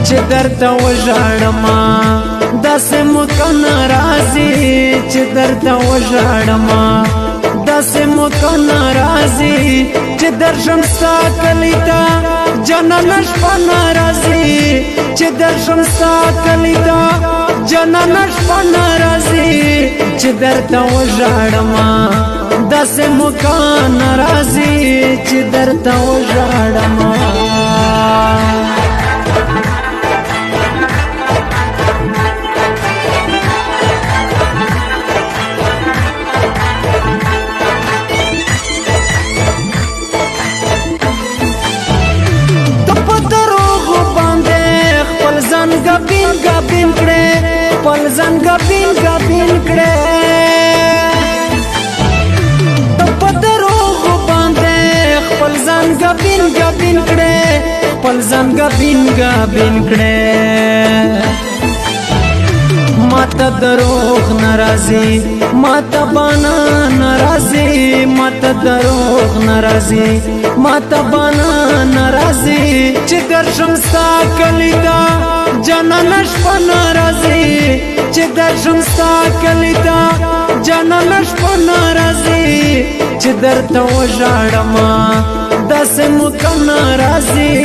چې درته وژاړما داسې مکه ناراضي چې درته وژاړما داسې مکه ناراضي چې درشم ستا کلی ته جنانه شپه ناراضي چې درشم ستا کلی ته جنانه شپه ناراضي چې درته وژاړما داسې مکه ناراضي چې درته وژاړما گبین گبین کڑے پلزن گبین گبین کڑے پدروغ باندے پلزن گبین گبین کڑے پلزن گبین گبین کڑے ماتا دروغ ناراضی ماتا بانا ناراضی ماتا دروغ ناراضی ماتا بانا ناراضی چې درشم ستا کلی ته جنانه شپه ناراضي چې درشم ستا کلی ته جنانه شپه ناراضي چې درته وژاړما داسې مکه ناراضي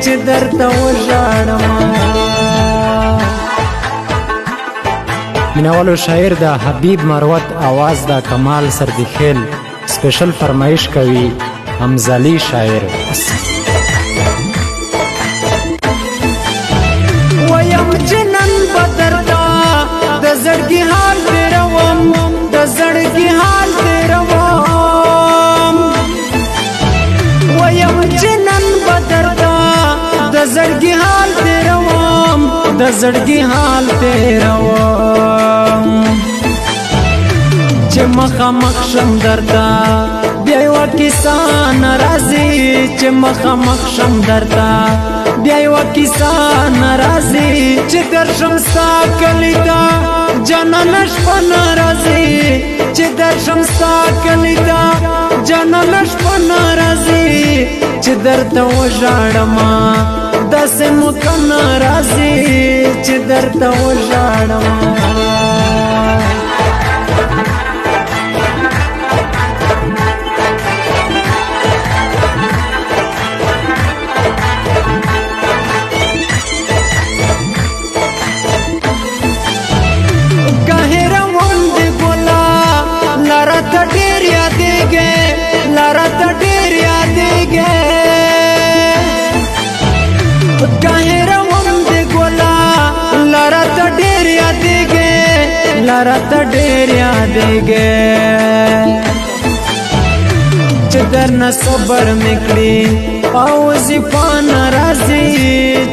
چې درته وژاړما مینوالو شاعر د حبیب مروت आवाज د کمال سردخیل سپیشل فرمایش کوي حمزلی شاعر ویم جنن بدردا د زړګي حال تیروم د زړګي حال تیروم ویم جنن بدردا د زړګي حال تیروم د زړګي حال تیروم چې مخامخ شم درته بیا یوه کیسه ناراضي چې مخامخ شم درته بیا یوه کیسه ناراضي چې درشم ستا کلی ته جنانه شپه ناراضي چې درشم ستا کلی ته جنانه شپه ناراضي چې درته وژاړما داسې مکه ناراضي چې درته وژاړما لارا ډېر یادېږې لارا ډېر یادېږې کاهې روم دې ګولا لارا ډېر یادېږې لارا ډېر یادېږې چې درنه صبر مې کړي او وظیفه ناراضي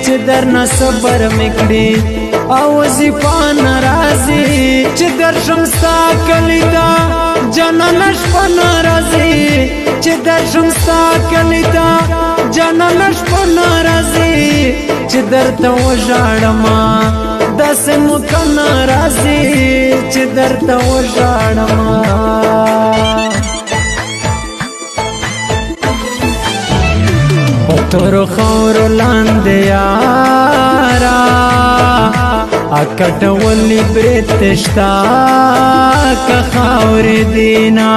چې درنه صبر مې کړي او وظیفه ناراضي چې درشم ستا کلی ته جنانه شپه ناراضي چې درشم ستا کلی ته جنانه شپه ناراضي چې درته وژاړما داسې مکه ناراضي چې درته وژاړما تورو خورو لاندې یارا اکټولی برتشتا که خاورې دینا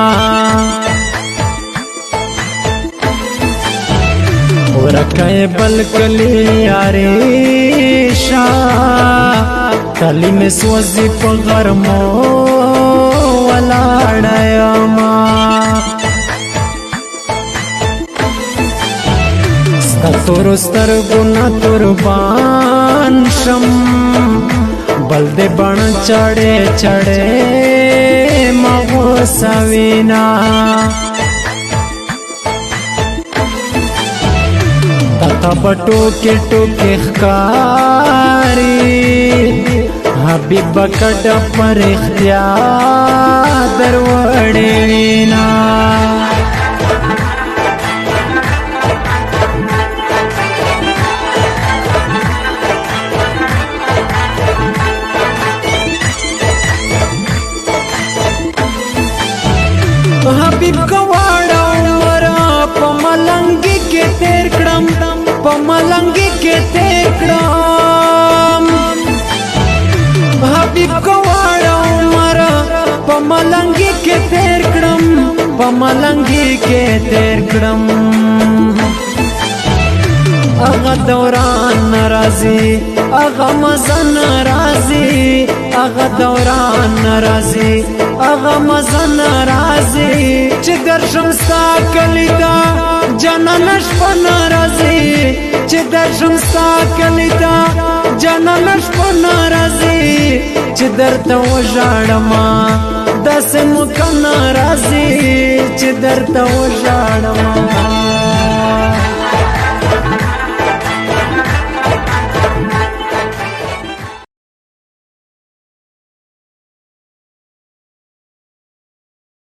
ورکه بل کلی یارې شا کلی مې سوځي په غرمو ولاړه یما تورو سترګو نه قربان شم بل دې بڼ چړې چړې مغو سوینا تتا بټو کې ټوکې ښکاري حبیب کډ پر اختیار دروړې وینا حبیب کواړه عمر په ملنګي کې تیر کړم په ملنګي کې تیر کړم ملنګي کې تیر کړم اغا دوران ناراضي اغا مزه ناراضي اغا دوران ناراضي اغا مزه ناراضي چې درشم ستا کلی ته جانان شپه ناراضي چې درشم ستا کلی ته جانان شپه ناراضي چې درته وژاړم داسې مو که ناراضي چې درته وژاړم